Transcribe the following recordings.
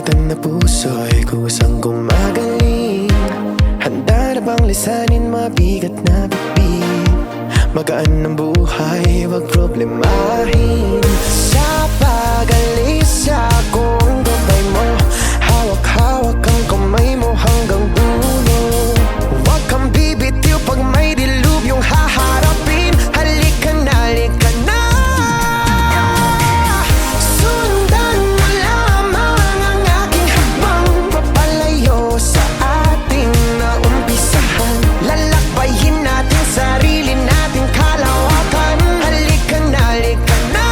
sugatan na puso'y kusang gumagaling. Handa na bang lisanin mabigat na bibig? Magaan ng buhay, wag problemahin. Sa pag-alis akong gabay mo, hawak-hawak ang kamay mo hanggang dulo. Huwag kang bibitiw pag may dilubyong haharapin. Halika na, halika na. Sundan mo lamang ang aking hakbang, papalayo sa ating naumpisahan. Lalakbayin natin sarili nating kalawakan. Halika na, halika na.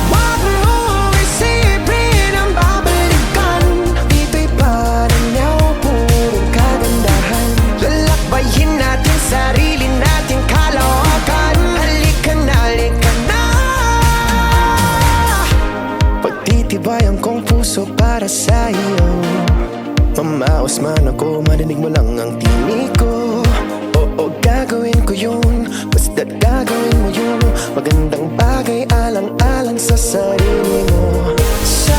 Huwag mong isipin ang babalikan. Dito'y Paranaw, purong kagandahan. Lalakbayin natin sarili nating kalawakan. Halika na, halika na. Pagtitibayan kong puso para sa iyo. Mamaos man ako, marinig mo lang ang tinig ko. Oo, gagawin ko yun, basta't gagawin mo yun. Magandang bagay alang-alang sa sarili mo. Sa